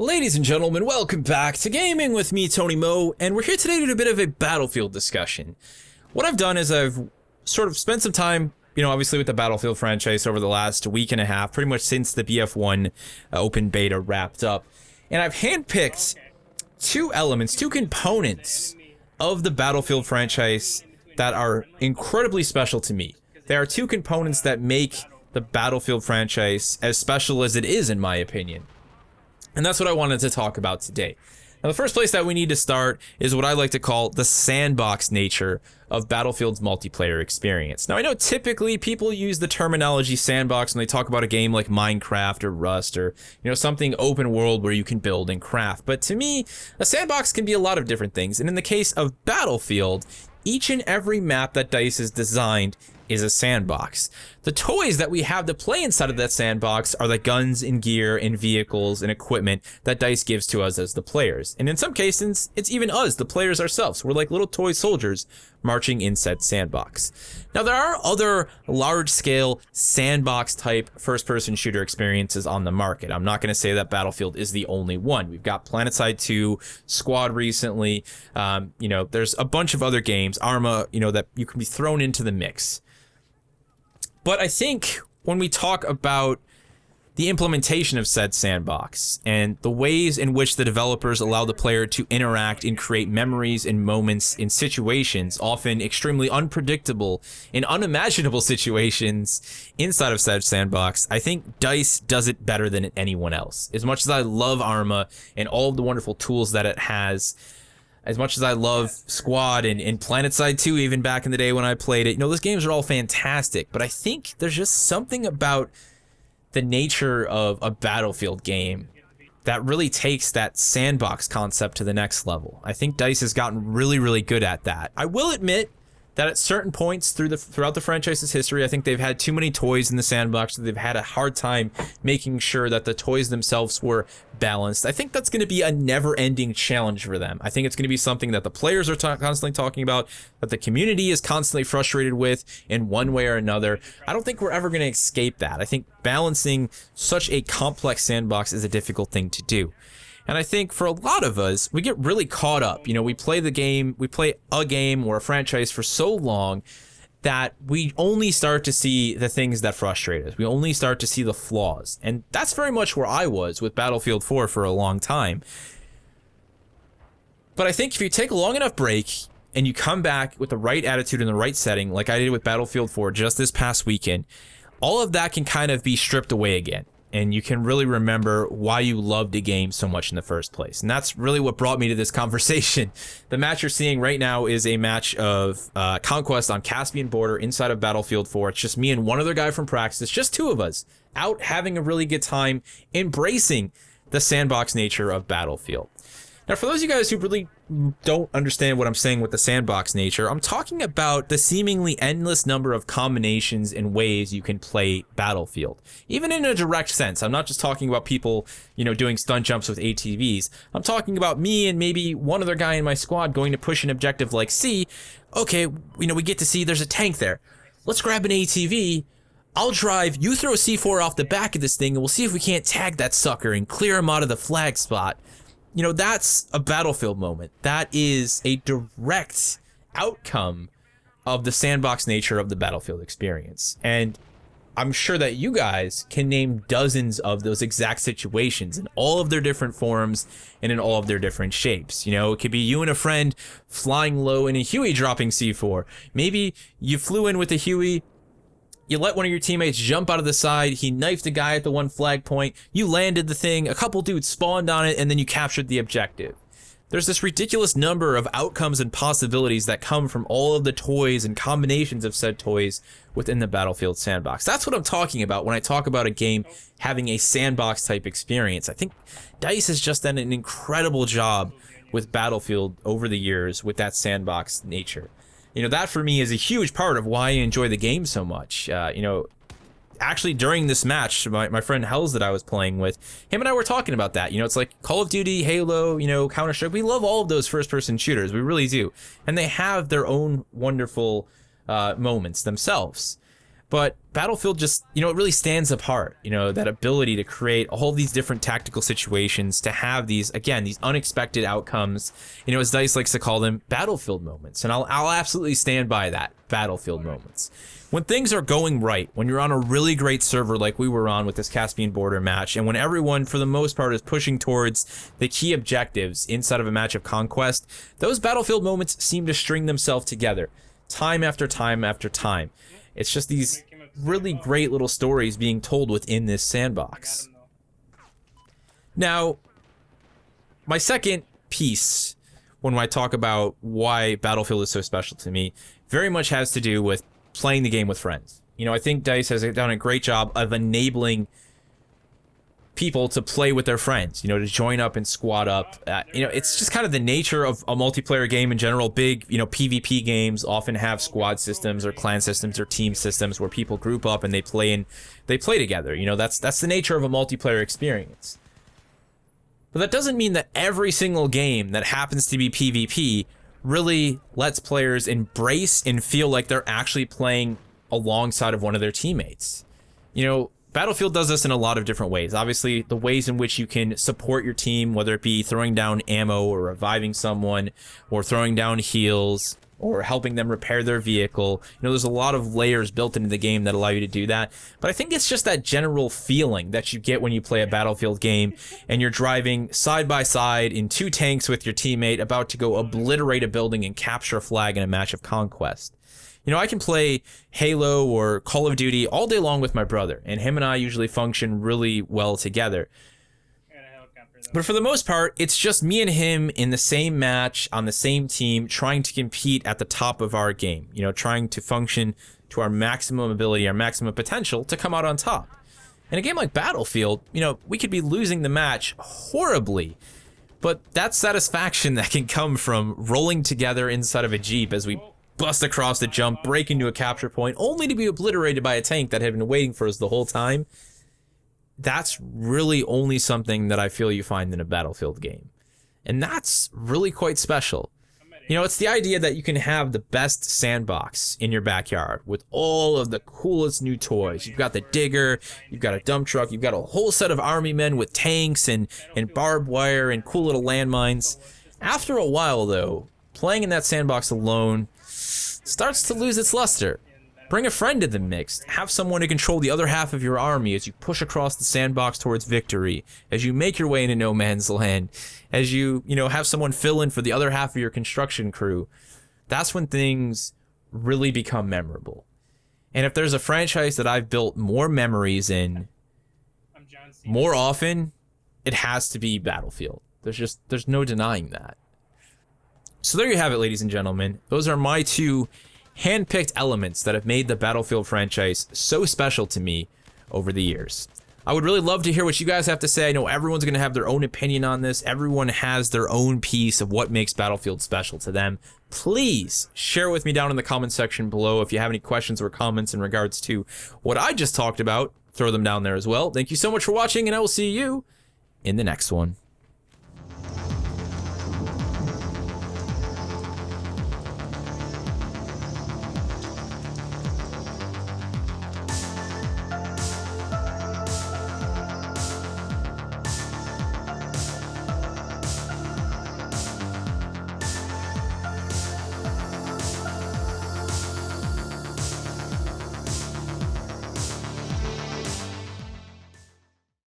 Ladies and gentlemen, welcome back to Gaming with me, Tony Mo, and we're here today to do a bit of a Battlefield discussion. What I've done is I've sort of spent some time, obviously with the Battlefield franchise over the last week and a half, pretty much since the BF1 open beta wrapped up, and I've handpicked two components of the Battlefield franchise that are incredibly special to me. There are two components that make the Battlefield franchise as special as it is, in my opinion. And that's what I wanted to talk about today. Now, the first place that we need to start is what I like to call the sandbox nature of Battlefield's multiplayer experience. Now, I know typically people use the terminology sandbox when they talk about a game like Minecraft or Rust or, something open world where you can build and craft. But to me, a sandbox can be a lot of different things. And in the case of Battlefield, each and every map that DICE has designed is a sandbox. The toys that we have to play inside of that sandbox are the guns and gear and vehicles and equipment that DICE gives to us as the players. And in some cases, it's even us, the players ourselves. We're like little toy soldiers marching in said sandbox. Now, there are other large-scale sandbox-type first-person shooter experiences on the market. I'm not going to say that Battlefield is the only one. We've got PlanetSide 2, Squad recently. There's a bunch of other games, Arma, that you can be thrown into the mix. But I think when we talk about the implementation of said sandbox and the ways in which the developers allow the player to interact and create memories and moments in situations, often extremely unpredictable and unimaginable situations inside of said sandbox, I think DICE does it better than anyone else. As much as I love Arma and all of the wonderful tools that it has, as much as I love Squad and PlanetSide 2, even back in the day when I played it, those games are all fantastic, but I think there's just something about the nature of a Battlefield game that really takes that sandbox concept to the next level. I think DICE has gotten really, really good at that. I will admit that at certain points throughout the franchise's history, I think they've had too many toys in the sandbox, that they've had a hard time making sure that the toys themselves were balanced. I think that's going to be a never-ending challenge for them. I think it's going to be something that the players are constantly talking about, that the community is constantly frustrated with in one way or another. I don't think we're ever going to escape that. I think balancing such a complex sandbox is a difficult thing to do. And I think for a lot of us, we get really caught up. We play a game or a franchise for so long that we only start to see the things that frustrate us. We only start to see the flaws. And that's very much where I was with Battlefield 4 for a long time. But I think if you take a long enough break and you come back with the right attitude and the right setting, like I did with Battlefield 4 just this past weekend, all of that can kind of be stripped away again. And you can really remember why you loved the game so much in the first place. And that's really what brought me to this conversation. The match you're seeing right now is a match of Conquest on Caspian Border inside of Battlefield 4. It's just me and one other guy from Praxis, just two of us, out having a really good time, embracing the sandbox nature of Battlefield. Now, for those of you guys who really don't understand what I'm saying with the sandbox nature, I'm talking about the seemingly endless number of combinations and ways you can play Battlefield. Even in a direct sense, I'm not just talking about people, doing stunt jumps with ATVs. I'm talking about me and maybe one other guy in my squad going to push an objective like C. Okay, we get to see there's a tank there. Let's grab an ATV. I'll drive, you throw a C4 off the back of this thing, and we'll see if we can't tag that sucker and clear him out of the flag spot. That's a Battlefield moment. That is a direct outcome of the sandbox nature of the Battlefield experience. And I'm sure that you guys can name dozens of those exact situations in all of their different forms and in all of their different shapes. It could be you and a friend flying low in a Huey dropping C4. Maybe you flew in with a Huey, you let one of your teammates jump out of the side, he knifed a guy at the one flag point, you landed the thing, a couple dudes spawned on it, and then you captured the objective. There's this ridiculous number of outcomes and possibilities that come from all of the toys and combinations of said toys within the Battlefield sandbox. That's what I'm talking about when I talk about a game having a sandbox type experience. I think DICE has just done an incredible job with Battlefield over the years with that sandbox nature. That for me is a huge part of why I enjoy the game so much. Actually, during this match, my friend Hells that I was playing with, him and I were talking about that. It's like Call of Duty, Halo, Counter-Strike. We love all of those first-person shooters. We really do. And they have their own wonderful moments themselves. But Battlefield just, you know, it really stands apart, you know, that ability to create all these different tactical situations, to have these, again, these unexpected outcomes, you know, as DICE likes to call them, battlefield moments. And I'll absolutely stand by that, battlefield moments. When things are going right, when you're on a really great server like we were on with this Caspian border match, and when everyone, for the most part, is pushing towards the key objectives inside of a match of conquest, those battlefield moments seem to string themselves together, time after time after time. It's just these really great little stories being told within this sandbox. Now, my second piece, when I talk about why Battlefield is so special to me, very much has to do with playing the game with friends. You know, I think DICE has done a great job of enabling people to play with their friends, you know, to join up and squad up. You know, it's just kind of the nature of a multiplayer game in general. Big, you know, PvP games often have squad systems or clan systems or team systems where people group up and they play together. You know, that's the nature of a multiplayer experience. But that doesn't mean that every single game that happens to be PvP really lets players embrace and feel like they're actually playing alongside of one of their teammates. You know, Battlefield does this in a lot of different ways. Obviously, the ways in which you can support your team, whether it be throwing down ammo or reviving someone, or throwing down heals, or helping them repair their vehicle. You know, there's a lot of layers built into the game that allow you to do that. But I think it's just that general feeling that you get when you play a Battlefield game and you're driving side by side in two tanks with your teammate about to go obliterate a building and capture a flag in a match of conquest. You know, I can play Halo or Call of Duty all day long with my brother, and him and I usually function really well together. But for the most part, it's just me and him in the same match, on the same team, trying to compete at the top of our game. You know, trying to function to our maximum ability, our maximum potential to come out on top. In a game like Battlefield, you know, we could be losing the match horribly, but that satisfaction that can come from rolling together inside of a Jeep as we bust across the jump, break into a capture point, only to be obliterated by a tank that had been waiting for us the whole time. That's really only something that I feel you find in a Battlefield game. And that's really quite special. You know, it's the idea that you can have the best sandbox in your backyard with all of the coolest new toys. You've got the digger, you've got a dump truck, you've got a whole set of army men with tanks and barbed wire and cool little landmines. After a while, though, playing in that sandbox alone starts to lose its luster. Bring a friend to the mix. Have someone to control the other half of your army as you push across the sandbox towards victory, as you make your way into no man's land, as you know, have someone fill in for the other half of your construction crew. That's when things really become memorable. And if there's a franchise that I've built more memories in more often, it has to be Battlefield. There's no denying that. So there you have it, ladies and gentlemen. Those are my two hand-picked elements that have made the Battlefield franchise so special to me over the years. I would really love to hear what you guys have to say. I know everyone's going to have their own opinion on this. Everyone has their own piece of what makes Battlefield special to them. Please share with me down in the comment section below. If you have any questions or comments in regards to what I just talked about, throw them down there as well. Thank you so much for watching, and I will see you in the next one.